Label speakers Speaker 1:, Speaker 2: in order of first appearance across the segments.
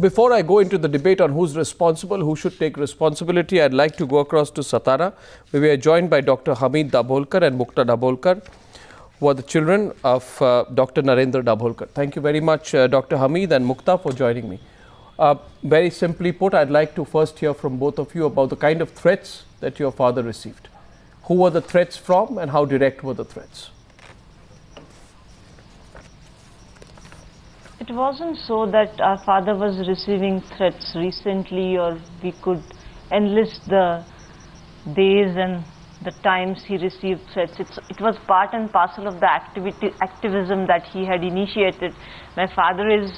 Speaker 1: Before I go into the debate on who's responsible, who should take responsibility, I'd like to go across to Satara, where we are joined by Dr. Hamid Dabholkar and Mukta Dabholkar, who are the children of Dr. Narendra Dabholkar. Thank you very much, Dr. Hamid and Mukta, for joining me. Very simply put, I'd like to first hear from both of you about the kind of threats that your father received. Who were the threats from and how direct were the threats?
Speaker 2: It wasn't so that our father was receiving threats recently, or we could enlist the days and the times he received threats. It was part and parcel of the activism that he had initiated. My father is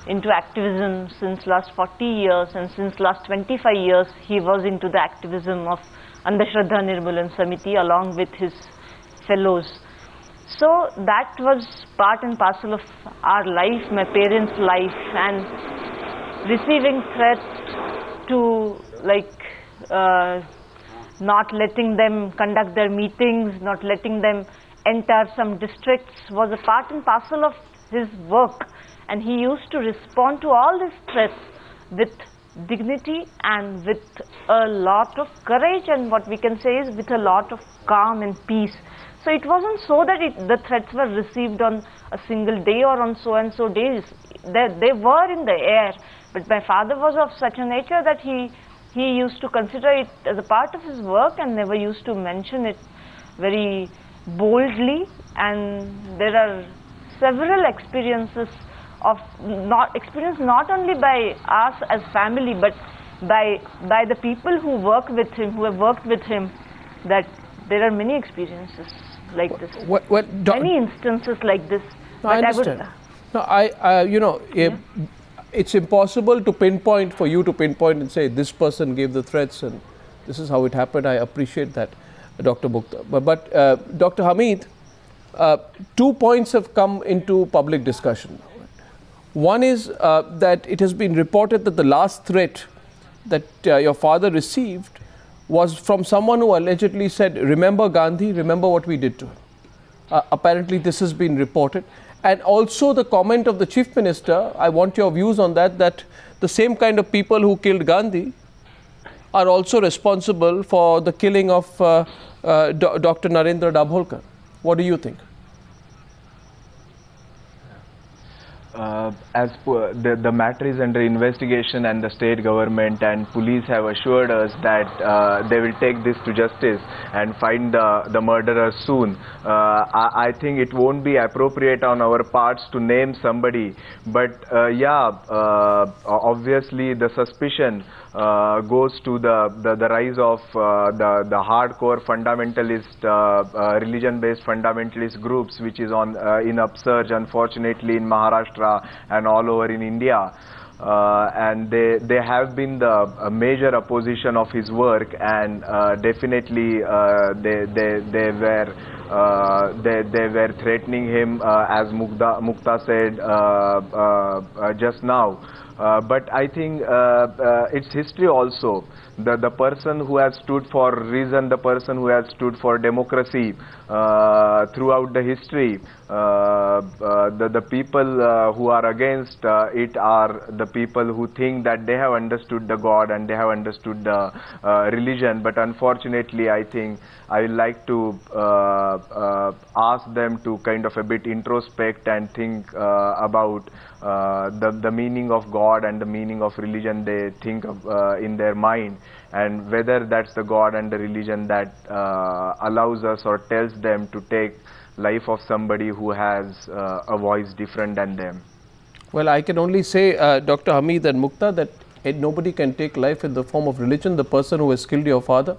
Speaker 2: into activism since last 40 years, and since last 25 years he was into the activism of Andhashraddha Nirmulan Samiti along with his fellows. So that was part and parcel of our life, my parents' life, and receiving threats to not letting them conduct their meetings, not letting them enter some districts was a part and parcel of his work, and he used to respond to all these threats with dignity and with a lot of courage, and what we can say is with a lot of calm and peace. So it wasn't so that the threats were received on a single day or on so and so days. They were in the air, but my father was of such a nature that he used to consider it as a part of his work and never used to mention it very boldly. And there are several experiences not only by us as family, but by the people who work with him, who have worked with him, that there are many experiences like this, many instances like this.
Speaker 1: No, I understand. It's impossible to pinpoint, for you to pinpoint and say this person gave the threats and this is how it happened. I appreciate that, Dr. Mukta. But Dr. Hamid, 2 points have come into public discussion. One is that it has been reported that the last threat that your father received was from someone who allegedly said, "Remember Gandhi, remember what we did to him." Apparently this has been reported. And also the comment of the Chief Minister, I want your views on that, that the same kind of people who killed Gandhi are also responsible for the killing of Dr. Narendra Dabholkar. What do you think?
Speaker 3: As the matter is under investigation, and the state government and police have assured us that they will take this to justice and find the murderer soon. I think it won't be appropriate on our parts to name somebody, but obviously the suspicion goes to the rise of the hardcore fundamentalist religion-based fundamentalist groups, which is in upsurge, unfortunately, in Maharashtra and all over in India. And they have been the major opposition of his work, and definitely they were threatening him, as Mukta said just now. But I think it's history also. The person who has stood for reason, the person who has stood for democracy throughout the history, the people who are against it are the people who think that they have understood the God and they have understood the religion. But unfortunately, I think I would like to ask them to kind of a bit introspect and think about the meaning of God and the meaning of religion they think of in their mind, and whether that's the God and the religion that allows us or tells them to take life of somebody who has a voice different than them.
Speaker 1: Well, I can only say, Dr. Hamid and Mukta, that nobody can take life in the form of religion. The person who has killed your father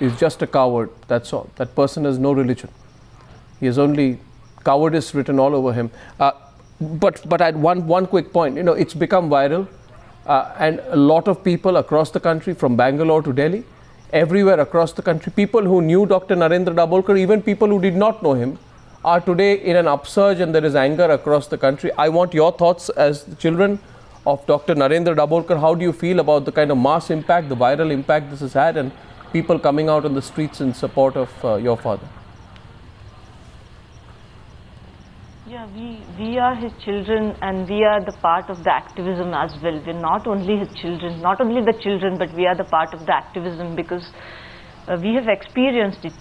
Speaker 1: is just a coward, that's all. That person has no religion. He has only cowardice written all over him. But I had one quick point. It's become viral, and a lot of people across the country, from Bangalore to Delhi, everywhere across the country, people who knew Dr. Narendra Dabholkar, even people who did not know him, are today in an upsurge, and there is anger across the country. I want your thoughts as the children of Dr. Narendra Dabholkar. How do you feel about the kind of mass impact, the viral impact this has had, and people coming out on the streets in support of your father?
Speaker 2: Yeah, Yeah, we are his children, and we are the part of the activism as well. We're not only his children, not only the children, but we are the part of the activism, because we have experienced it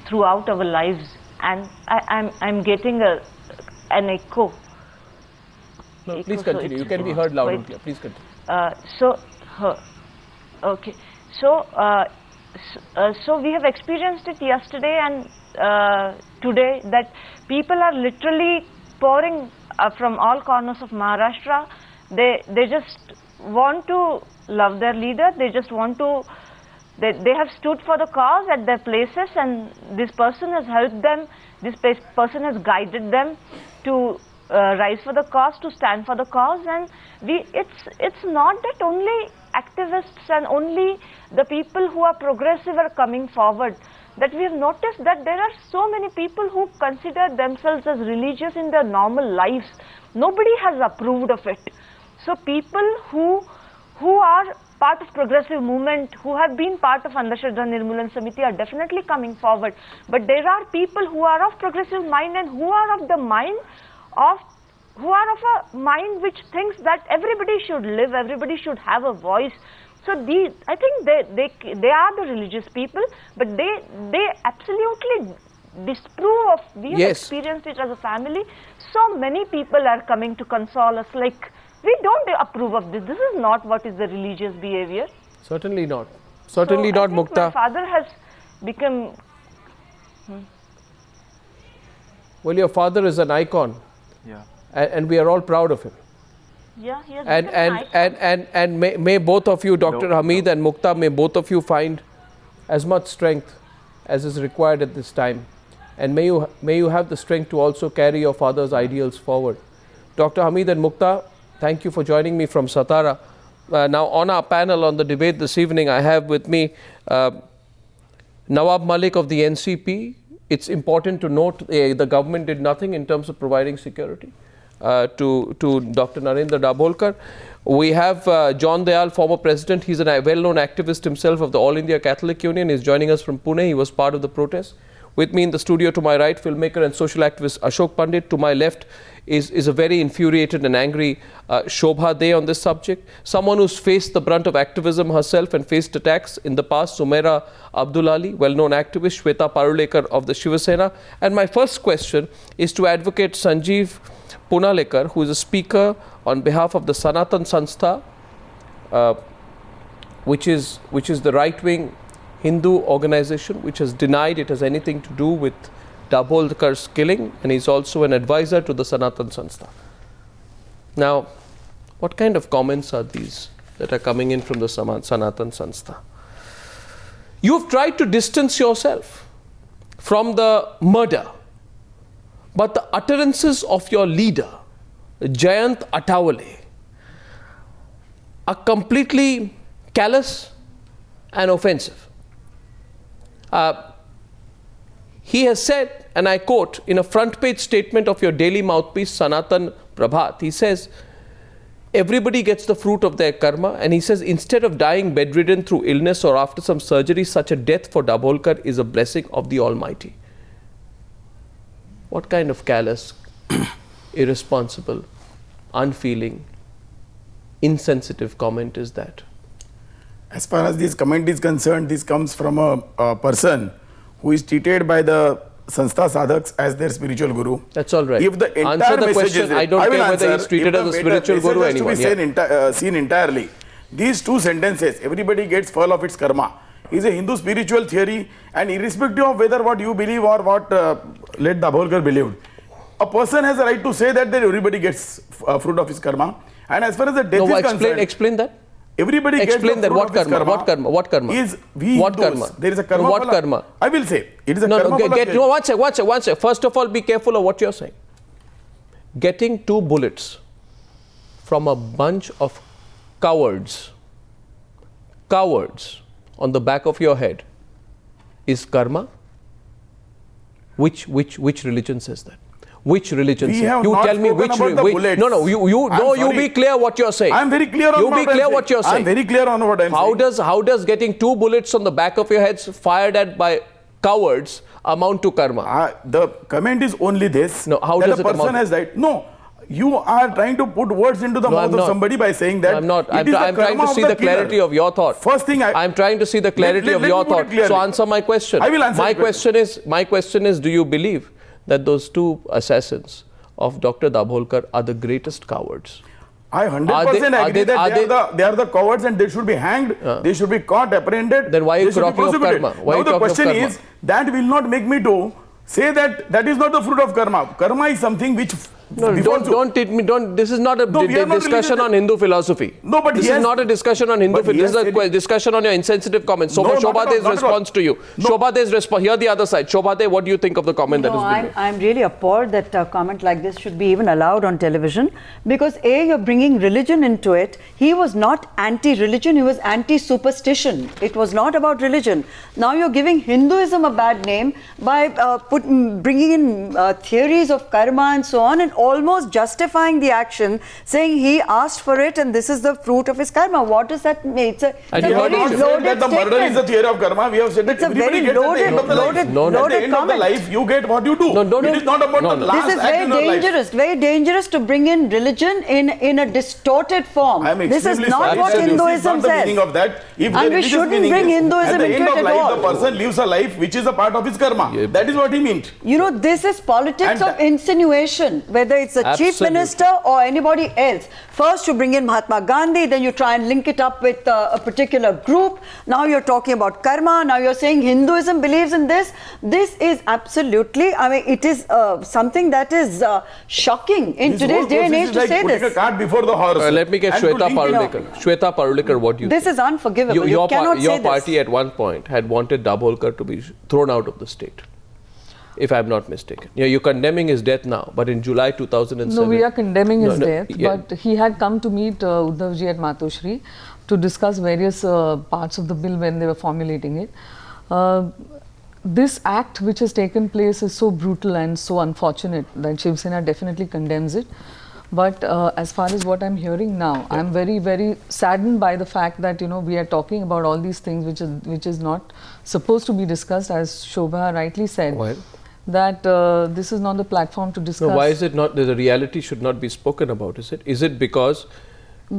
Speaker 2: throughout our lives, and I'm getting an echo.
Speaker 1: No, please continue. You can be heard loud and clear. Please continue.
Speaker 2: Okay. So we have experienced it yesterday and today, that people are literally pouring from all corners of Maharashtra. They just want to love their leader. They just want to. They have stood for the cause at their places, and this person has helped them. This person has guided them to rise for the cause, to stand for the cause. And it's not that only activists and only the people who are progressive are coming forward, that we have noticed that there are so many people who consider themselves as religious in their normal lives. Nobody has approved of it. So people who are part of progressive movement, who have been part of Andhashraddha Nirmulan Samiti, are definitely coming forward. But there are people who are of progressive mind and who are of the mind of a mind which thinks that everybody should live, everybody should have a voice. So I think they are the religious people, but they absolutely disprove of. We have experienced it as a family. So many people are coming to console us, like, we don't approve of this. This is not what is the religious behavior.
Speaker 1: Certainly not. Certainly not, Mukta.
Speaker 2: My father has become.
Speaker 1: Well, your father is an icon.
Speaker 3: Yeah.
Speaker 1: And we are all proud of him.
Speaker 2: Yeah, he has become an icon.
Speaker 1: And may both of you, Dr. Hamid and Mukta, may both of you find as much strength as is required at this time. And may you have the strength to also carry your father's ideals forward. Dr. Hamid and Mukta, thank you for joining me from Satara. Now, on our panel on the debate this evening, I have with me Nawab Malik of the NCP. It's important to note the government did nothing in terms of providing security to Dr. Narendra Dabholkar. We have John Dayal, former president. He's a well-known activist himself of the All India Catholic Union. He's joining us from Pune. He was part of the protest. With me in the studio to my right, filmmaker and social activist Ashok Pandit. To my left is a very infuriated and angry Shobha Dey on this subject. Someone who's faced the brunt of activism herself and faced attacks in the past, Sumaira Abdul Ali, well-known activist, Shweta Parulekar of the Shiva Sena. And my first question is to Advocate Sanjeev Punalekar, who is a speaker on behalf of the Sanatan Sanstha, which is the right-wing Hindu organization which has denied it has anything to do with Dabholkar's killing, and he's also an advisor to the Sanatan Sanstha. Now, what kind of comments are these that are coming in from the Sanatan Sanstha? You've tried to distance yourself from the murder, but the utterances of your leader, Jayant Atawale, are completely callous and offensive. He has said, and I quote, in a front page statement of your daily mouthpiece, Sanatan Prabhat, he says, everybody gets the fruit of their karma, and he says, instead of dying bedridden through illness or after some surgery, such a death for Dabholkar is a blessing of the Almighty. What kind of callous, irresponsible, unfeeling, insensitive comment is that?
Speaker 4: As far as this comment is concerned, this comes from a person who is treated by the Sanstha Sadhaks as their spiritual guru.
Speaker 1: That's all right.
Speaker 4: If the entire
Speaker 1: answer the
Speaker 4: message
Speaker 1: question.
Speaker 4: is,
Speaker 1: I don't care whether he's treated as a spiritual guru or anyone.
Speaker 4: To be seen entirely. These two sentences, everybody gets full of its karma, is a Hindu spiritual theory, and irrespective of whether what you believe or what let Dabholkar believed, a person has a right to say that everybody gets fruit of his karma. And as far as the death is concerned,
Speaker 1: explain that.
Speaker 4: Everybody
Speaker 1: explain
Speaker 4: gets
Speaker 1: that. What karma? What karma? What karma?
Speaker 4: Is we
Speaker 1: what
Speaker 4: Hindus,
Speaker 1: karma?
Speaker 4: There is a karma.
Speaker 1: What karma?
Speaker 4: I will say it is a karma.
Speaker 1: One sec. First of all, be careful of what you're saying. Getting 2 bullets from a bunch of cowards on the back of your head is karma. Which religion says that? Which religion says? You tell me which. You be clear what you're saying.
Speaker 4: I'm very clear on
Speaker 1: what you're saying.
Speaker 4: I'm very clear on what I'm saying.
Speaker 1: How does getting 2 bullets on the back of your heads fired at by cowards amount to karma?
Speaker 4: The comment is only this.
Speaker 1: No, how
Speaker 4: that
Speaker 1: does
Speaker 4: a
Speaker 1: it amount?
Speaker 4: person has died. No, you are trying to put words into the
Speaker 1: No,
Speaker 4: mouth
Speaker 1: I'm
Speaker 4: of
Speaker 1: not.
Speaker 4: somebody by saying that.
Speaker 1: I'm not.
Speaker 4: It is
Speaker 1: I'm
Speaker 4: the
Speaker 1: trying
Speaker 4: karma
Speaker 1: to
Speaker 4: of
Speaker 1: see the clarity
Speaker 4: killer.
Speaker 1: of your thought.
Speaker 4: First thing
Speaker 1: I'm trying to see the clarity of your
Speaker 4: let me put it
Speaker 1: thought.
Speaker 4: clearly.
Speaker 1: So answer my question.
Speaker 4: I will answer
Speaker 1: My
Speaker 4: the question.
Speaker 1: question is, do you believe that those two assassins of Dr. Dabholkar are the greatest cowards?
Speaker 4: I 100% agree that they are the cowards and they should be hanged. They should be caught, apprehended.
Speaker 1: Then why are you
Speaker 4: they should be
Speaker 1: talking of
Speaker 4: prosecuted.
Speaker 1: karma? Why are
Speaker 4: Now
Speaker 1: you
Speaker 4: the
Speaker 1: talking of
Speaker 4: question
Speaker 1: karma?
Speaker 4: is, that will not make me to say that that is not the fruit of karma. Karma is something which
Speaker 1: No,
Speaker 4: befalls you.
Speaker 1: don't. This is not a
Speaker 4: No, we are not
Speaker 1: discussion
Speaker 4: religious.
Speaker 1: on Hindu philosophy.
Speaker 4: No, but
Speaker 1: this
Speaker 4: he
Speaker 1: is
Speaker 4: has-
Speaker 1: not a discussion on Hindu
Speaker 4: but he
Speaker 1: philosophy. This
Speaker 4: has
Speaker 1: is a
Speaker 4: said
Speaker 1: discussion on your insensitive comments. So
Speaker 4: No, not at all,
Speaker 1: Shobhade's
Speaker 4: not at all.
Speaker 1: response to you.
Speaker 4: No.
Speaker 1: Shobhade's response. Here the other side. Shobhade, what do you think of the comment that
Speaker 5: No,
Speaker 1: has been made?
Speaker 5: I'm really appalled that a comment like this should be even allowed on television, because A, you're bringing religion into it. He was not anti-religion, he was anti-superstition. It was not about religion. Now you're giving Hinduism a bad name by bringing in theories of karma and so on, and almost justifying the action, saying he asked for it and this is the fruit of his karma. What does that mean? It's a
Speaker 1: And
Speaker 4: We
Speaker 1: you
Speaker 4: have
Speaker 5: very
Speaker 4: not said
Speaker 5: loaded
Speaker 4: that the murder is the
Speaker 5: statement.
Speaker 4: theory of karma. We have said that
Speaker 5: It's a
Speaker 4: everybody
Speaker 5: very
Speaker 4: gets at the end of the life.
Speaker 5: loaded
Speaker 4: At the
Speaker 5: loaded
Speaker 4: end of the
Speaker 5: comment.
Speaker 4: life, you get what you do.
Speaker 1: No, don't-
Speaker 4: It is not about
Speaker 1: No,
Speaker 4: the
Speaker 1: no.
Speaker 4: last
Speaker 5: This is
Speaker 4: act
Speaker 5: very
Speaker 4: in your life.
Speaker 5: dangerous, very dangerous to bring in religion in a distorted form.
Speaker 4: I am
Speaker 5: This is
Speaker 4: extremely
Speaker 5: not
Speaker 4: sorry,
Speaker 5: what
Speaker 4: sir. This is
Speaker 5: Hinduism
Speaker 4: not the
Speaker 5: says.
Speaker 4: meaning of that. If
Speaker 5: And
Speaker 4: the
Speaker 5: we
Speaker 4: religious
Speaker 5: shouldn't
Speaker 4: meaning
Speaker 5: bring
Speaker 4: is,
Speaker 5: Hinduism
Speaker 4: at the end
Speaker 5: into
Speaker 4: of
Speaker 5: it at
Speaker 4: life,
Speaker 5: all.
Speaker 4: the person lives a life which is a part of his karma.
Speaker 1: Yeah.
Speaker 4: That is what he meant.
Speaker 5: You know, this is politics
Speaker 4: And
Speaker 5: of insinuation, whether it's the chief
Speaker 1: Absolutely.
Speaker 5: minister or anybody else. First you bring in Mahatma Gandhi, then you try and link it up with a particular group. Now you're talking about karma. Now you're saying Hinduism believes in this. This is absolutely, I mean, it is something that is shocking in
Speaker 4: This
Speaker 5: today's
Speaker 4: whole
Speaker 5: day and
Speaker 4: process
Speaker 5: age
Speaker 4: is
Speaker 5: to
Speaker 4: like
Speaker 5: say
Speaker 4: putting
Speaker 5: this.
Speaker 4: a cart before the horse.
Speaker 1: Let me get
Speaker 4: And to
Speaker 1: Shweta
Speaker 4: link it-
Speaker 1: Parulekar. Shweta Parulekar, what do you
Speaker 5: This
Speaker 1: think?
Speaker 5: is unforgivable. You
Speaker 1: Your
Speaker 5: cannot say
Speaker 1: party
Speaker 5: this.
Speaker 1: at one point had wanted Dabholkar to be thrown out of the state, if I'm not mistaken. Yeah, you're condemning his death now, but in July 2007...
Speaker 6: No, we are condemning his death,
Speaker 1: yeah.
Speaker 6: but he had come to meet Uddhavji at Matoshri to discuss various parts of the bill when they were formulating it. This act which has taken place is so brutal and so unfortunate that Shiv Sena definitely condemns it. But as far as what I'm hearing now, I'm very, very saddened by the fact that, you know, we are talking about all these things which is not supposed to be discussed, as Shobha rightly said.
Speaker 1: Why?
Speaker 6: That this is not the platform to discuss.
Speaker 1: So why is it not, the reality should not be spoken about, is it? Is it because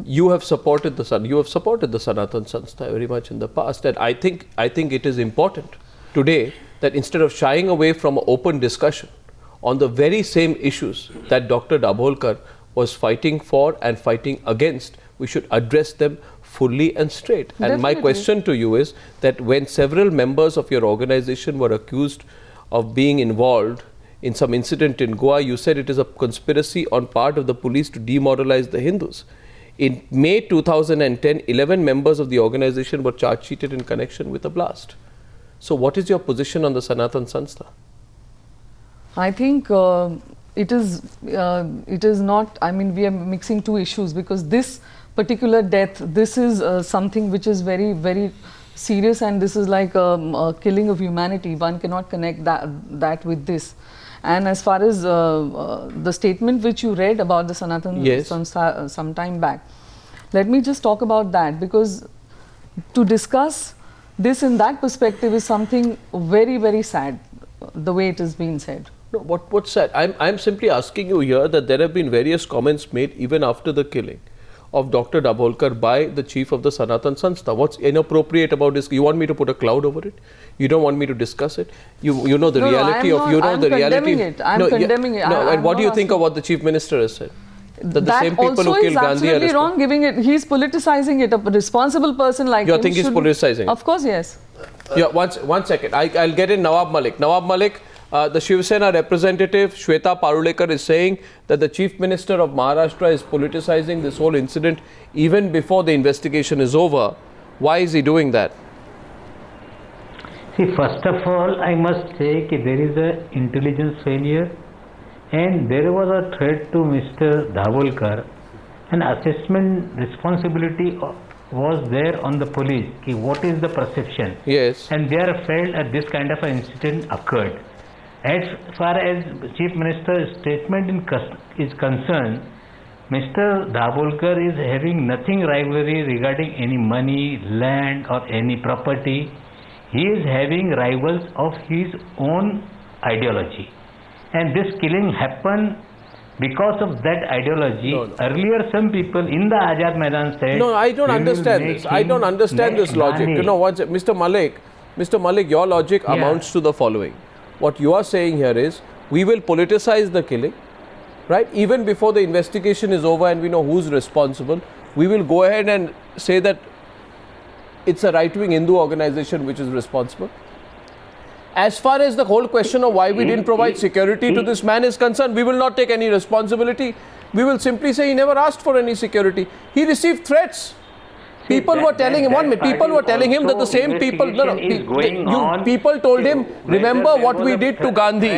Speaker 1: you have supported the Sanatan Sanstha very much in the past, and I think it is important today that instead of shying away from an open discussion on the very same issues that Dr. Dabholkar was fighting for and fighting against, we should address them fully and straight. And my
Speaker 6: Definitely.
Speaker 1: question to you is that when several members of your organization were accused of being involved in some incident in Goa, you said it is a conspiracy on part of the police to demoralize the Hindus. In May 2010, 11 members of the organization were charge-sheeted in connection with a blast. So what is your position on the Sanatan Sanstha?
Speaker 6: I think it is not, I mean, we are mixing two issues, because this particular death, this is something which is very, very serious, and this is like a killing of humanity. One cannot connect that with this. And as far as the statement which you read about the Sanatan
Speaker 1: Yes.
Speaker 6: Sanstha some time back, let me just talk about that, because to discuss this in that perspective is something very, very sad, the way it is being said.
Speaker 1: No, what's that? I'm simply asking you here that there have been various comments made even after the killing of Dr. Dabholkar by the chief of the Sanatan Sanstha. What's inappropriate about this? You want me to put a cloud over it? You don't want me to discuss it? You know the
Speaker 6: No,
Speaker 1: reality
Speaker 6: I'm
Speaker 1: of,
Speaker 6: not-
Speaker 1: you know
Speaker 6: I'm
Speaker 1: the reality.
Speaker 6: condemning it. I'm condemning it.
Speaker 1: No, and
Speaker 6: I'm
Speaker 1: what do
Speaker 6: not
Speaker 1: you think of
Speaker 6: asking-
Speaker 1: what the chief minister has said? That the
Speaker 6: That
Speaker 1: same people who
Speaker 6: also
Speaker 1: killed
Speaker 6: is
Speaker 1: Gandhi are
Speaker 6: absolutely
Speaker 1: responsible.
Speaker 6: wrong, giving it, he's politicizing it. A responsible person like
Speaker 1: You
Speaker 6: him
Speaker 1: think he's
Speaker 6: should-
Speaker 1: politicizing it?
Speaker 6: Of course, yes.
Speaker 1: Yeah, one second. I'll get in Nawab Malik. Nawab Malik, the Shiv Sena representative Shweta Parulekar is saying that the Chief Minister of Maharashtra is politicizing this whole incident even before the investigation is over. Why is he doing that?
Speaker 7: See, first of all, I must say that there is an intelligence failure, and there was a threat to Mr. Dabholkar. An assessment responsibility was there on the police. Ki what is the perception?
Speaker 1: Yes.
Speaker 7: And they are felt that this kind of an incident occurred. As far as Chief Minister's statement is concerned, Mr. Dabholkar is having nothing rivalry regarding any money, land or any property. he is having rivals of his own ideology. And this killing happened because of that ideology.
Speaker 1: No.
Speaker 7: Earlier, some people in the Azad Maidan said,
Speaker 1: No, I don't
Speaker 7: "We will
Speaker 1: understand
Speaker 7: make
Speaker 1: this. I
Speaker 7: him
Speaker 1: don't understand this logic.
Speaker 7: Ghani."
Speaker 1: You know what, Mr. Malik, your logic
Speaker 7: Yeah.
Speaker 1: amounts to the following. What you are saying here is, we will politicize the killing, right? Even before the investigation is over and we know who's responsible, we will go ahead and say that it's a right-wing Hindu organization which is responsible. As far as the whole question of why we didn't provide security to this man is concerned, we will not take any responsibility. We will simply say he never asked for any security. He received threats. People were telling him, that the same people, people told him, remember what we did to Gandhi.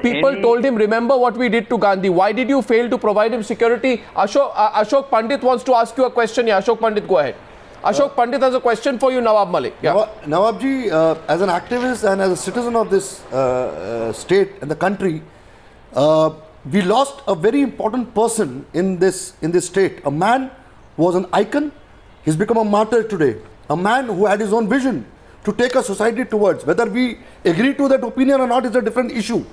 Speaker 1: People told him, remember what we did to Gandhi. Why did you fail to provide him security? Ashok Pandit wants to ask you a question. Yeah, Ashok Pandit, go ahead. Ashok Pandit has a question for you, Nawab Malik. Yeah.
Speaker 8: Nawabji, as an activist and as a citizen of this state and the country, we lost a very important person in this state. A man who was an icon. He's become a martyr today. A man who had his own vision to take a society towards. Whether we agree to that opinion or not is a different issue.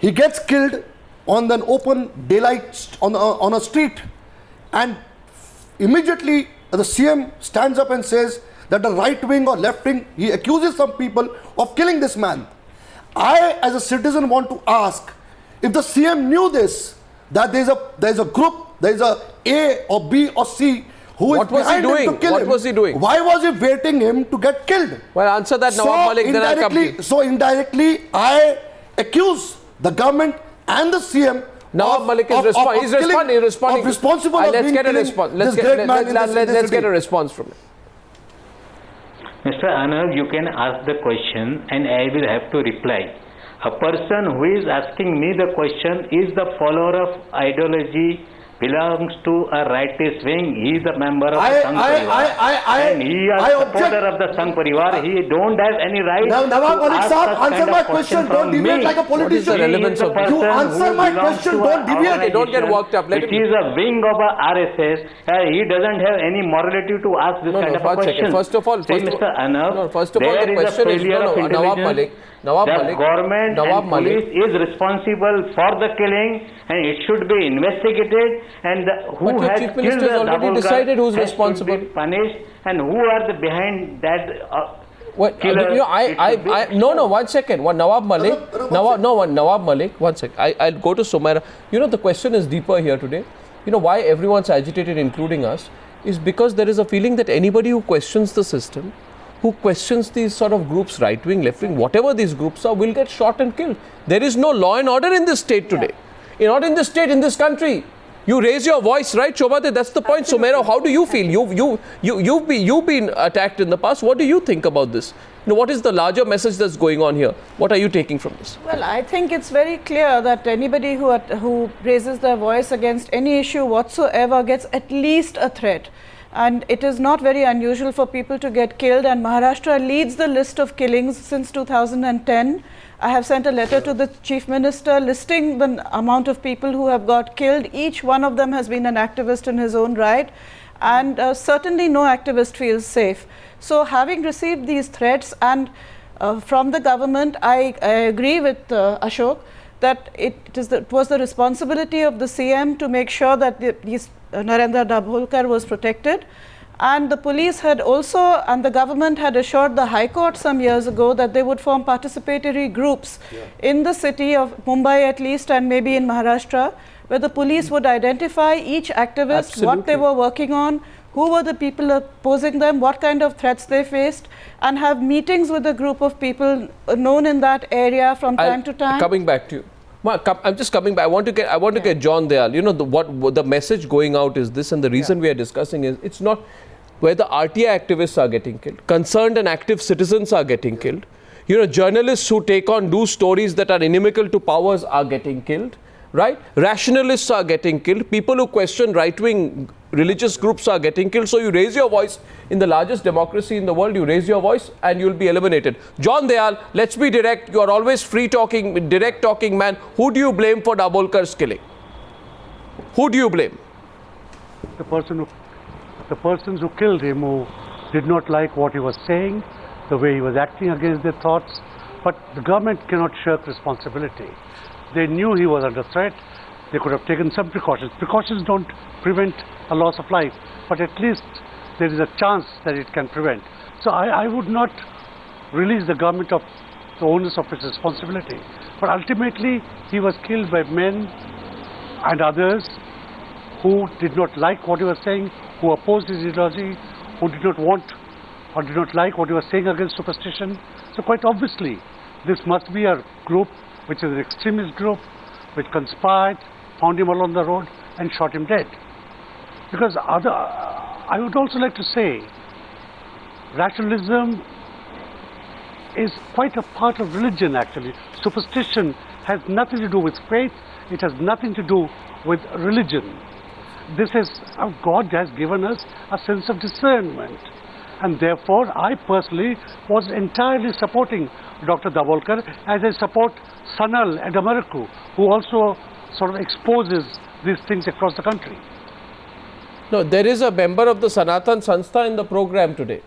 Speaker 8: He gets killed on an open daylight on a street, and immediately the CM stands up and says that the right wing or left wing, he accuses some people of killing this man. I, as a citizen, want to ask if the CM knew this, that there's a group, there's a A or B or C who is behind him to kill him.
Speaker 1: What was he doing?
Speaker 8: Why was he waiting him to get killed?
Speaker 1: Well, answer that, Nawab Malik, then I'll come to you.
Speaker 8: So indirectly, I accuse the government and the CM.
Speaker 1: Nawab Malik is responding.
Speaker 8: Responsible
Speaker 1: Let's get a response. Let's get a response from him.
Speaker 7: Mr. Anand, you can ask the question and I will have to reply. A person who is asking me the question is the follower of ideology, belongs to a rightist wing. He is a member of the Sangh Parivar. And he is a supporter of the Sangh Parivar. He don't have any right
Speaker 8: Nawab Malik Saab, answer my question. Don't deviate like a politician.
Speaker 1: What is the relevance of this?
Speaker 8: You answer my question. Don't deviate.
Speaker 1: Okay, don't get worked up.
Speaker 7: It is a wing of a RSS. He doesn't have any morality to ask this kind of a question.
Speaker 1: First of all,
Speaker 7: Mr.
Speaker 1: first of all, the question is, Nawab Malik,
Speaker 7: government and police is responsible for the killing and it should be investigated, and who has
Speaker 1: Chief
Speaker 7: killed
Speaker 1: Minister has already decided who's responsible.
Speaker 7: Should be punished, and who are the behind that killer.
Speaker 1: No, 1 second. Nawab Malik, 1 second. I'll go to Sumaira. The question is deeper here today. Why everyone's agitated, including us, is because there is a feeling that anybody who questions the system, who questions these sort of groups, right wing, left wing, whatever these groups are, will get shot and killed. There is no law and order in this state today. Not in this state, in this country. You raise your voice, right, Shobhate? That's the point. Sumaira, how do you feel? You've been attacked in the past. What do you think about this? What is the larger message that's going on here? What are you taking from this?
Speaker 9: Well, I think it's very clear that anybody who raises their voice against any issue whatsoever gets at least a threat. And it is not very unusual for people to get killed, and Maharashtra leads the list of killings since 2010. I have sent a letter to the Chief Minister listing the amount of people who have got killed. Each one of them has been an activist in his own right, and certainly no activist feels safe. So having received these threats and from the government, I agree with Ashok that it was the responsibility of the CM to make sure that Narendra Dabholkar was protected. And the police had also, and the government had assured the High Court some years ago that they would form participatory groups in the city of Mumbai at least, and maybe in Maharashtra, where the police would identify each activist, what they were working on, who were the people opposing them, what kind of threats they faced, and have meetings with a group of people known in that area from time to time.
Speaker 1: Coming back to you. I'm just coming back. I want to get John Dayal. The message going out is this, and the reason we are discussing is it's not where the RTI activists are getting killed. Concerned and active citizens are getting killed. Journalists who do stories that are inimical to powers are getting killed. Right? Rationalists are getting killed. People who question right-wing religious groups are getting killed. So you raise your voice in the largest democracy in the world. You raise your voice and you'll be eliminated. John Dayal, let's be direct. You are always free-talking, direct-talking man. Who do you blame for Dabholkar's killing? Who do you blame?
Speaker 10: The persons who killed him, who did not like what he was saying, the way he was acting against their thoughts. But the government cannot shirk responsibility. They knew he was under threat. They could have taken some precautions. Precautions don't prevent a loss of life, but at least there is a chance that it can prevent. So I would not release the government of the onus of its responsibility. But ultimately, he was killed by men and others who did not like what he was saying, who opposed his ideology, who did not want or did not like what he was saying against superstition. So quite obviously, this must be a group which is an extremist group, which conspired, found him along the road and shot him dead. Because I would also like to say, rationalism is quite a part of religion actually. Superstition has nothing to do with faith, it has nothing to do with religion. This is how God has given us a sense of discernment. And therefore, I personally was entirely supporting Dr. Davolkar as I support Sanal and Amaraku, who also sort of exposes these things across the country.
Speaker 1: No, there is a member of the Sanatan Sanstha in the program today.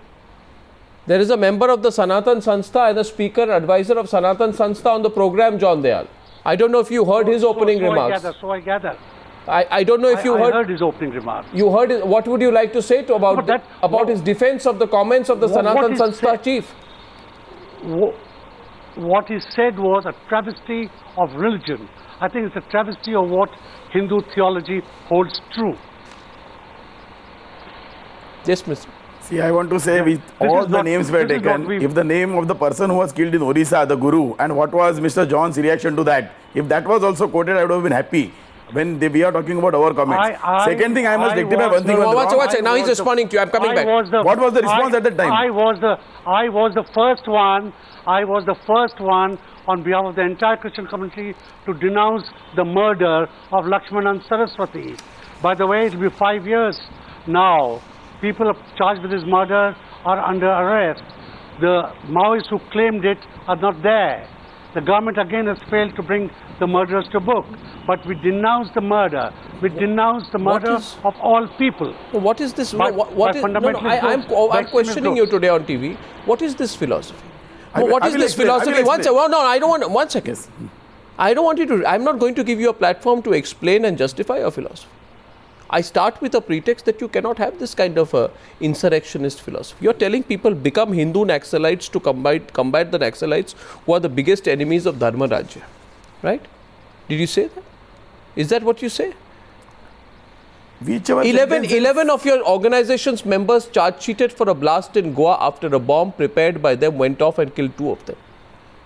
Speaker 1: There is a member of the Sanatan Sanstha and a speaker, advisor of Sanatan Sanstha on the program, John Dayal. I don't know if you heard his opening remarks.
Speaker 10: So I gather.
Speaker 1: I don't know if you heard.
Speaker 10: I heard his opening remarks.
Speaker 1: You heard his, what would you like to say to about his defense of the comments of the Sanatan Sanstha chief?
Speaker 10: What he said was a travesty of religion. I think it's a travesty of what Hindu theology holds true.
Speaker 1: Yes, Mr.
Speaker 4: See, I want to say, with all the names were taken, if the name of the person who was killed in Orissa, the Guru, and what was Mr. John's reaction to that, if that was also quoted, I would have been happy. When we are talking about our comments. Second thing, I must rectify one thing.
Speaker 1: Now he's responding to you. I'm coming back.
Speaker 4: What was the response at that time?
Speaker 10: I was the first one. I was the first one on behalf of the entire Christian community to denounce the murder of Lakshman and Saraswati. By the way, it will be 5 years now. People charged with this murder are under arrest. The Maoists who claimed it are not there. The government again has failed to bring the murderers to book. But we denounce the murder. We denounce the murder of all people.
Speaker 1: What is this? I'm questioning you today on TV. What is this philosophy? What is this philosophy? One second. I don't want you to. I'm not going to give you a platform to explain and justify your philosophy. I start with a pretext that you cannot have this kind of insurrectionist philosophy. You're telling people become Hindu Naxalites to combat the Naxalites who are the biggest enemies of Dharma Rajya. Right? Did you say that? Is that what you say? 11 of your organization's members charge-sheeted for a blast in Goa after a bomb prepared by them went off and killed 2 of them.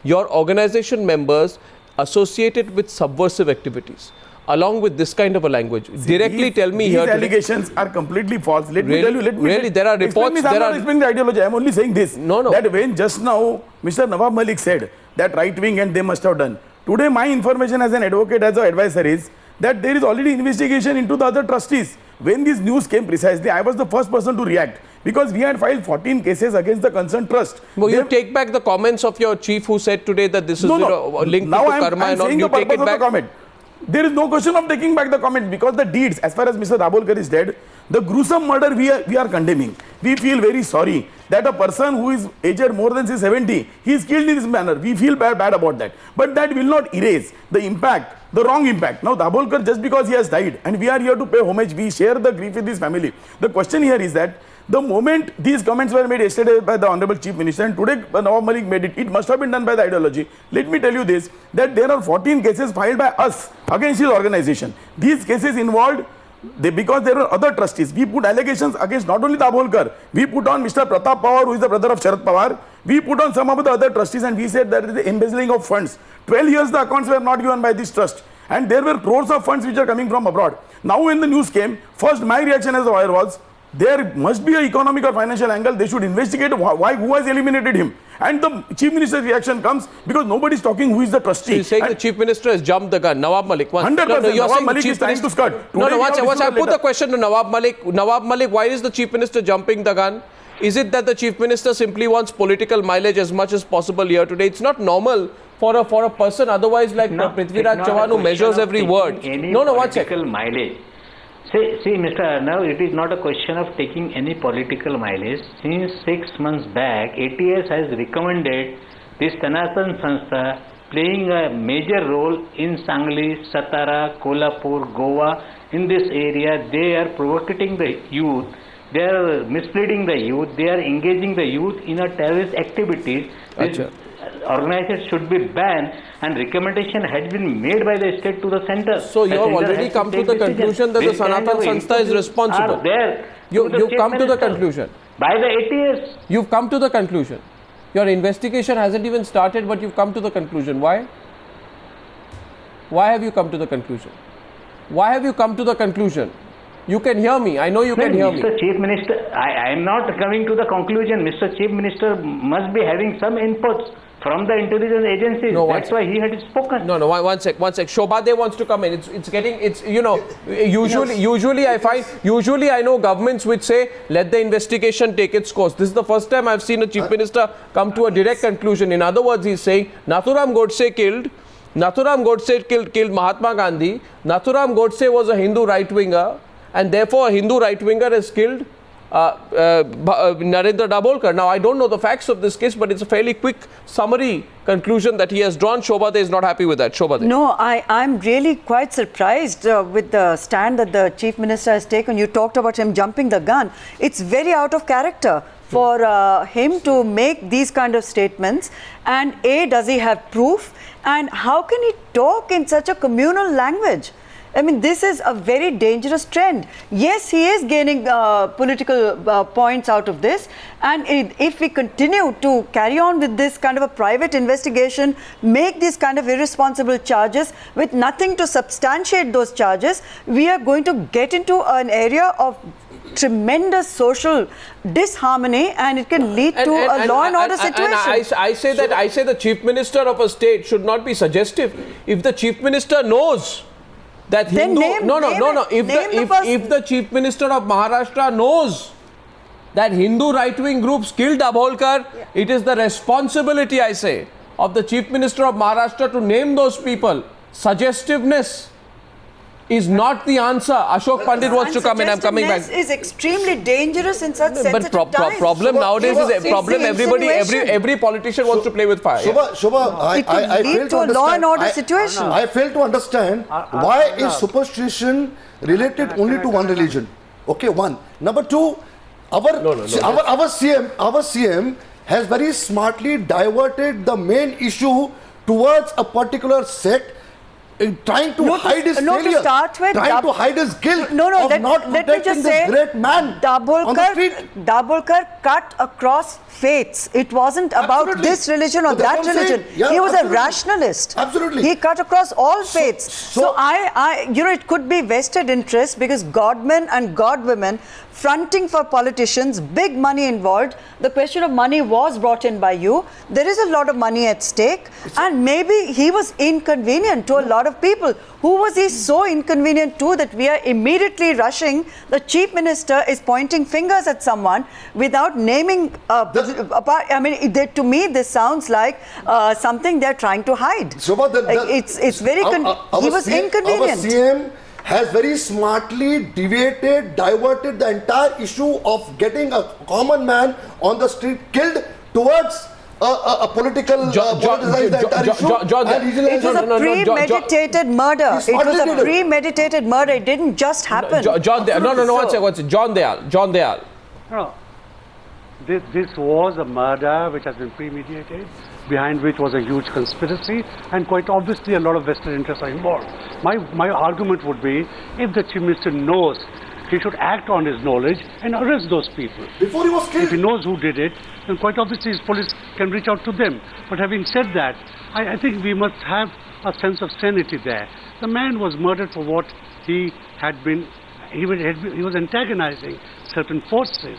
Speaker 1: Your organization members associated with subversive activities, along with this kind of a language. Directly tell me here.
Speaker 4: These allegations are completely false. Let me tell you.
Speaker 1: There are reports.
Speaker 4: I'm not explaining the ideology. I'm only saying this. That when just now Mr. Nawab Malik said that right wing and they must have done. Today my information as an advocate, as an advisor is that there is already investigation into the other trustees. When this news came precisely, I was the first person to react because we had filed 14 cases against the concerned trust.
Speaker 1: Well, you take back the comments of your chief who said today that this is linked to karma and all.
Speaker 4: You take it back. Comment. There is no question of taking back the comment because the deeds, as far as Mr. Davolkar is dead, the gruesome murder we are condemning. We feel very sorry that a person who is aged more than say 70, he is killed in this manner. We feel bad about that. But that will not erase the impact, the wrong impact. Now Davolkar, just because he has died and we are here to pay homage, we share the grief with his family. The question here is that the moment these comments were made yesterday by the Honorable Chief Minister and today Nawab Malik made it, it must have been done by the ideology. Let me tell you this, that there are 14 cases filed by us against his organization. These cases involved, because there were other trustees. We put allegations against not only Davolkar, we put on Mr. Pratap Pawar, who is the brother of Sharad Pawar. We put on some of the other trustees and we said that is the embezzling of funds. 12 years the accounts were not given by this trust. And there were crores of funds which are coming from abroad. Now when the news came, first my reaction as a lawyer was, there must be an economic or financial angle. They should investigate who has eliminated him. And the Chief Minister's reaction comes because nobody is talking who is the trustee.
Speaker 1: So you're saying the Chief Minister has jumped the gun. Nawab Malik.
Speaker 4: 100%. Nawab Malik is trying to skirt.
Speaker 1: I put the question to Nawab Malik. Nawab Malik, why is the Chief Minister jumping the gun? Is it that the Chief Minister simply wants political mileage as much as possible here today? It's not normal for a person otherwise like Prithviraj Chauhan who measures every word.
Speaker 11: Political mileage.
Speaker 7: See, Mr. Arnav, it is not a question of taking any political mileage. Since 6 months back, ATS has recommended this Sanatan Sanstha playing a major role in Sangli, Satara, Kolhapur, Goa. In this area, they are provocating the youth. They are misleading the youth. They are engaging the youth in a terrorist activities. This organization should be banned, and recommendation had been made by the state to the center.
Speaker 1: So you have already come to the conclusion that the Sanatan Sanstha is responsible. You've come to the conclusion.
Speaker 7: By the ATS.
Speaker 1: You've come to the conclusion. Your investigation hasn't even started, but you've come to the conclusion. Why? Why have you come to the conclusion? Why have you come to the conclusion? You can hear me. I know you can hear me.
Speaker 7: Mr. Chief Minister, I am not coming to the conclusion. Mr. Chief Minister must be having some inputs from the intelligence agencies.
Speaker 1: No,
Speaker 7: that's why he had spoken.
Speaker 1: No, one sec. Shobhade wants to come in. Usually I know governments which say, let the investigation take its course. This is the first time I've seen a Chief Minister come to a direct conclusion. In other words, he's saying, Nathuram Godse killed Mahatma Gandhi. Nathuram Godse was a Hindu right-winger, and therefore a Hindu right-winger has killed Narendra Dabholkar. Now, I don't know the facts of this case, but it's a fairly quick summary conclusion that he has drawn. Shobhade is not happy with that. Shobhade.
Speaker 5: No, I'm really quite surprised with the stand that the Chief Minister has taken. You talked about him jumping the gun. It's very out of character for him to make these kind of statements. And A, does he have proof? And how can he talk in such a communal language? I mean, this is a very dangerous trend. Yes, he is gaining political points out of this. And if we continue to carry on with this kind of a private investigation, make these kind of irresponsible charges with nothing to substantiate those charges, we are going to get into an area of tremendous social disharmony, and it can lead to a law and order situation.
Speaker 1: I say the Chief Minister of a state should not be suggestive. If the Chief Minister knows that Hindu, if the Chief Minister of Maharashtra knows that Hindu right-wing groups killed Dabholkar, it is the responsibility, I say, of the Chief Minister of Maharashtra to name those people. Suggestiveness is not the answer. Ashok Pandit wants to come in. I'm coming back.
Speaker 5: Is extremely dangerous in such sensitive times.
Speaker 1: Problem nowadays is a problem. Every politician wants to play with fire.
Speaker 8: Shobha, I fail to understand.
Speaker 5: Law and order situation.
Speaker 8: I fail to understand why is superstition related only to one religion. Okay, one. Number two, our CM has very smartly diverted the main issue towards a particular sect, trying to hide his failure, trying to hide his guilt of not protecting this great man on the street.
Speaker 5: Dabholkar cut across faiths. It wasn't about this religion or that religion. He was a rationalist.
Speaker 8: Absolutely.
Speaker 5: He cut across all faiths. So it could be vested interest because godmen and godwomen fronting for politicians, big money involved. The question of money was brought in by you. There is a lot of money at stake, and maybe he was inconvenient to a lot of people. Who was he so inconvenient to that we are immediately rushing? The Chief Minister is pointing fingers at someone without naming. To me, this sounds like something they're trying to hide. It's very. He was inconvenient.
Speaker 8: Our CM has very smartly diverted the entire issue of getting a common man on the street killed towards a political politicized the entire issue.
Speaker 5: It was a premeditated murder. It was a premeditated murder. It didn't just happen.
Speaker 1: John Dayal.
Speaker 10: No. This was a murder which has been premeditated, behind which was a huge conspiracy, and quite obviously a lot of vested interests are involved. My argument would be, if the Chief Minister knows, he should act on his knowledge and arrest those people.
Speaker 8: Before he was killed.
Speaker 10: If he knows who did it, then quite obviously his police can reach out to them. But having said that, I think we must have a sense of sanity there. The man was murdered for what he had been, he was antagonizing certain forces.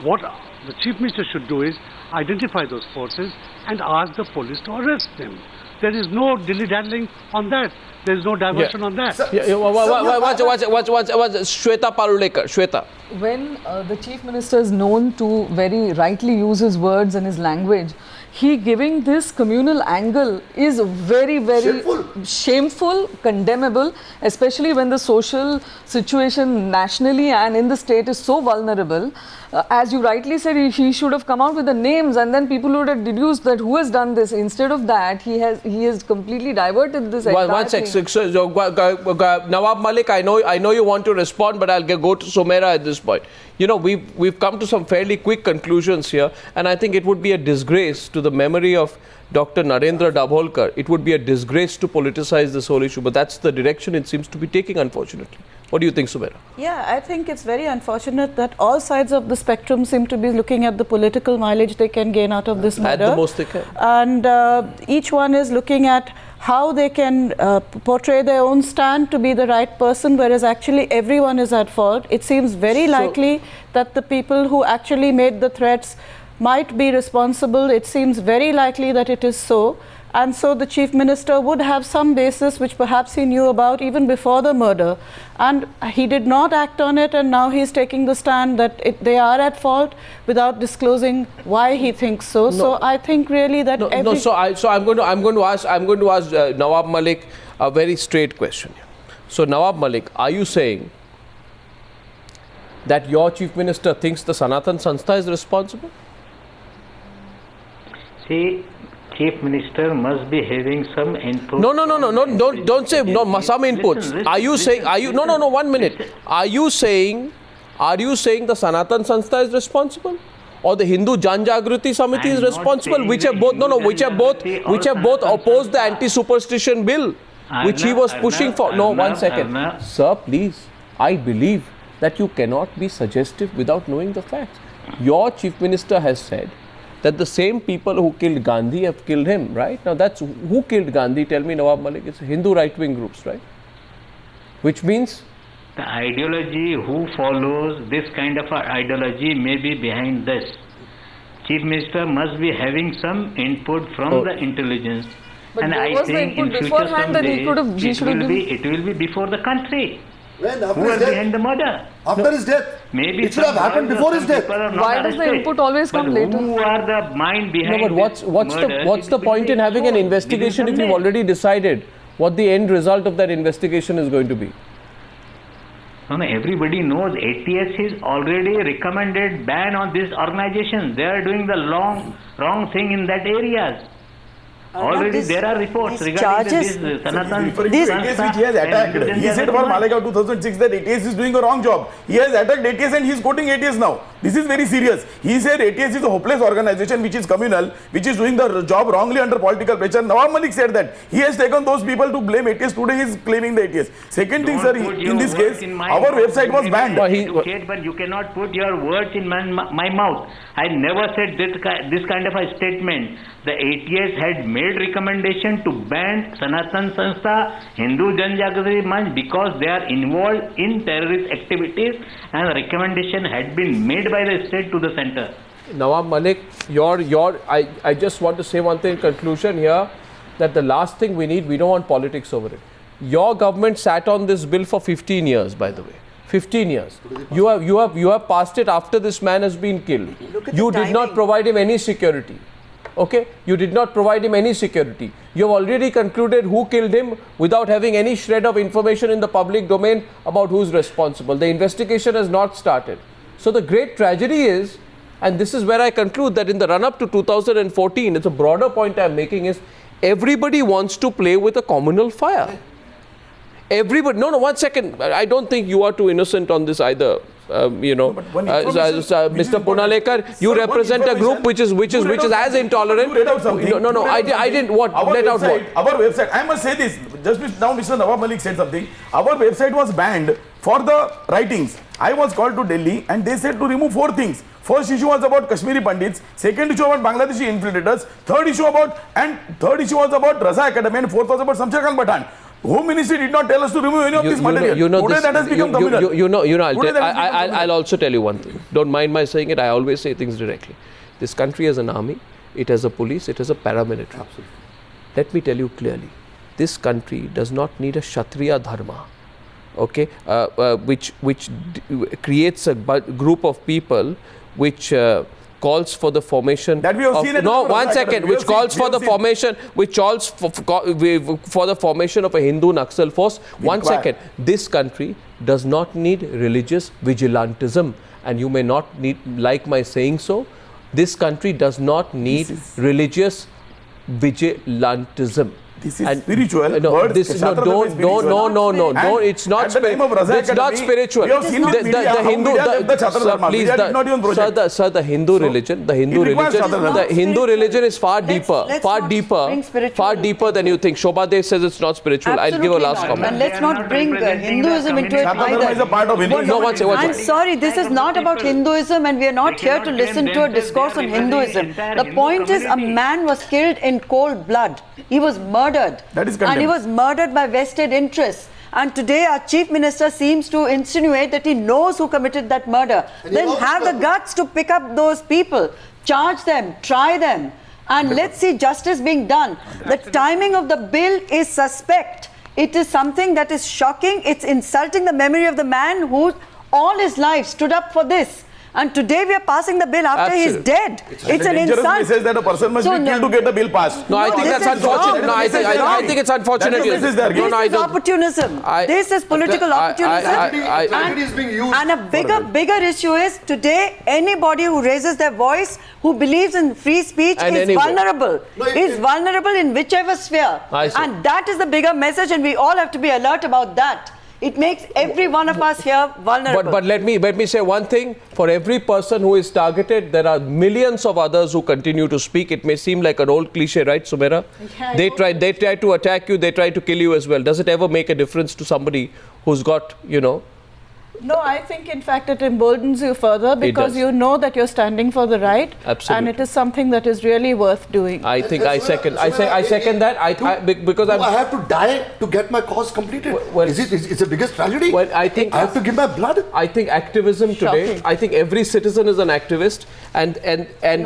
Speaker 10: What the Chief Minister should do is identify those forces and ask the police to arrest them. There is no dilly-daddling on that. There is no diversion on that.
Speaker 1: Shweta Palulekar. Shweta.
Speaker 6: when the Chief Minister is known to very rightly use his words and his language, he giving this communal angle is very, very shameful, condemnable, especially when the social situation nationally and in the state is so vulnerable. As you rightly said, he should have come out with the names, and then people would have deduced that who has done this. Instead of that, he has completely diverted this entire
Speaker 1: One sec.
Speaker 6: thing.
Speaker 1: Nawab Malik, I know you want to respond, but I'll go to Sumaira at this point. You know, we've come to some fairly quick conclusions here, and I think it would be a disgrace to the memory of Dr. Narendra Dabholkar. It would be a disgrace to politicize this whole issue, but that's the direction it seems to be taking, unfortunately. What do you think, Sumaira?
Speaker 9: Yeah, I think it's very unfortunate that all sides of the spectrum seem to be looking at the political mileage they can gain out of this murder.
Speaker 1: At the most they can.
Speaker 9: And each one is looking at how they can portray their own stand to be the right person, whereas actually everyone is at fault. It seems very likely that the people who actually made the threats might be responsible. It seems very likely that it is so. And so the Chief Minister would have some basis which perhaps he knew about even before the murder. And he did not act on it, and now he's taking the stand that they are at fault without disclosing why he thinks so.
Speaker 1: No.
Speaker 9: So I think really that
Speaker 1: I'm going to ask Nawab Malik a very straight question. So Nawab Malik, are you saying that your Chief Minister thinks the Sanatan Sanstha is responsible?
Speaker 7: See, Chief Minister must be having some input.
Speaker 1: No, don't say no, some inputs.
Speaker 7: Listen,
Speaker 1: 1 minute.
Speaker 7: Listen.
Speaker 1: Are you saying the Sanatan Sanstha is responsible? Or the Hindu Jan Jagruti Samiti is responsible, which have both opposed the anti-superstition bill, which he was pushing for. No, 1 second. Sir, please, I believe that you cannot be suggestive without knowing the facts. Your Chief Minister has said that the same people who killed Gandhi have killed him, right? Now that's who killed Gandhi, tell me, Nawab Malik. It's Hindu right-wing groups, right? Which means
Speaker 7: the ideology, who follows this kind of ideology may be behind this. Chief Minister must be having some input from the intelligence.
Speaker 6: But
Speaker 7: and
Speaker 6: there
Speaker 7: I
Speaker 6: was the
Speaker 7: think
Speaker 6: input
Speaker 7: in future
Speaker 6: beforehand that
Speaker 7: someday it will be before the country.
Speaker 8: When?
Speaker 7: Who
Speaker 8: After
Speaker 7: are
Speaker 8: his death?
Speaker 7: behind the murder?
Speaker 8: After his death?
Speaker 7: Maybe
Speaker 8: it should have happened before his death.
Speaker 6: Why does the input always come later?
Speaker 7: Who are the mind behind?
Speaker 1: no, but what's the point in having an investigation if you've
Speaker 7: someday.
Speaker 1: already decided what the end result of that investigation is going to be?
Speaker 7: No, everybody knows ATS is already recommended ban on this organization. They are doing the wrong thing in that areas. Already there are reports regarding this Sanatan
Speaker 4: ATS which he has attacked. He said for Malegaon 2006 that ATS is doing a wrong job. He has attacked ATS and he is quoting ATS now. This is very serious. He said ATS is a hopeless organization which is communal, which is doing the job wrongly under political pressure. Nawab Malik said that. He has taken those people to blame ATS. Today he is claiming the ATS. Second thing, sir, in this case, our website was banned.
Speaker 7: But you cannot put your words in my mouth. I never said this kind of a statement. The ATS had made recommendation to ban Sanatan Sanstha, Hindu Jan Jagruti Manch because they are involved in terrorist activities, and the recommendation had been made by the state to the center.
Speaker 1: Nawab Malik, I just want to say one thing in conclusion here, that the last thing we need, we don't want politics over it. Your government sat on this bill for 15 years, by the way. 15 years. You have passed it after this man has been killed. You did not provide him any security. Okay, you did not provide him any security. You have already concluded who killed him without having any shred of information in the public domain about who's responsible. The investigation has not started. So the great tragedy is, and this is where I conclude, that in the run-up to 2014, it's a broader point I'm making, is everybody wants to play with a communal fire. Everybody, no, 1 second. I don't think you are too innocent on this either. Mr. Punalekar, you represent a group which is as intolerant. No, I didn't. What? Let out what?
Speaker 4: Our website, I must say this, just now Mr. Nawab Malik said something. Our website was banned for the writings. I was called to Delhi and they said to remove 4 things. First issue was about Kashmiri Pandits, second issue about Bangladeshi infiltrators, third issue was about Raza Academy, and fourth was about Samshar Khan Pathan. Home Ministry did not tell us to remove any of this material. Today that has become communal.
Speaker 1: I'll also tell you one thing. Don't mind my saying it. I always say things directly. This country has an army, it has a police, it has a paramilitary. Absolutely. Let me tell you clearly, this country does not need a Kshatriya dharma okay, which creates a group of people which calls for the formation
Speaker 4: That we have
Speaker 1: of,
Speaker 4: seen at
Speaker 1: no,
Speaker 4: the
Speaker 1: one second, which calls for the formation, which calls for the formation of a Hindu Naxal force. One second, this country does not need religious vigilantism, and you may not like my saying so. This country does not need religious vigilantism.
Speaker 4: This is spiritual.
Speaker 1: No,
Speaker 4: Words,
Speaker 1: this, no, don't, it's not spiritual. It's not spiritual.
Speaker 4: The Hindu,
Speaker 1: the Hindu religion, the Hindu religion is far deeper than you think. Shobha Dev says it's not spiritual. I'll give a last comment.
Speaker 5: And let's not bring Hinduism into it either.
Speaker 1: No, one second.
Speaker 5: I'm sorry, this is not about Hinduism, and we are not here to listen to a discourse on Hinduism. The point is, a man was killed in cold blood. He was murdered.
Speaker 4: That is
Speaker 5: and he was murdered by vested interests. And today our chief minister seems to insinuate that he knows who committed that murder. Then have the guts to pick up those people, charge them, try them, and let's see justice being done. The timing of the bill is suspect. It is something that is shocking. It's insulting the memory of the man who all his life stood up for this. And today we are passing the bill after he's dead. It's an insult.
Speaker 4: Says that a person must be killed to get a bill passed.
Speaker 1: No, I think that's unfortunate. No, I think it's unfortunate.
Speaker 5: This is opportunism. This is political opportunism. And a bigger issue is today anybody who raises their voice, who believes in free speech is vulnerable. Is vulnerable in whichever sphere. And that is the bigger message, and we all have to be alert about that. It makes every one of us here vulnerable.
Speaker 1: But let me say one thing. For every person who is targeted, there are millions of others who continue to speak. It may seem like an old cliche, right, Sumera?
Speaker 9: Yeah,
Speaker 1: They try to attack you. They try to kill you as well. Does it ever make a difference to somebody who's got,
Speaker 9: No, I think in fact it emboldens you further because you know that you're standing for the right.
Speaker 1: Absolutely.
Speaker 9: And it is something that is really worth doing.
Speaker 1: I think I second that. Because
Speaker 8: I have to die to get my cause completed. It's the biggest tragedy.
Speaker 1: Well, I think
Speaker 8: I have to give my blood.
Speaker 1: I think activism today. I think every citizen is an activist, and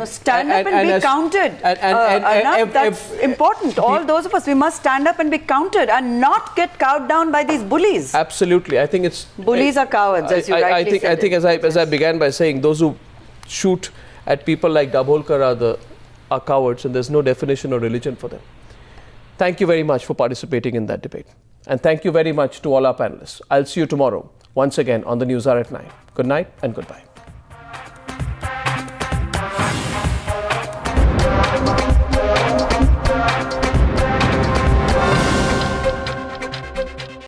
Speaker 5: stand up and be counted. That's important. All those of us, we must stand up and be counted and not get cowed down by these bullies.
Speaker 1: Absolutely, I think it's
Speaker 5: bullies are cowards. As you rightly said.
Speaker 1: I think as I began by saying, those who shoot at people like Dabholkar are cowards, and there's no definition or religion for them. Thank you very much for participating in that debate, and thank you very much to all our panelists. I'll see you tomorrow once again on the Newshour at 9. Good night and goodbye.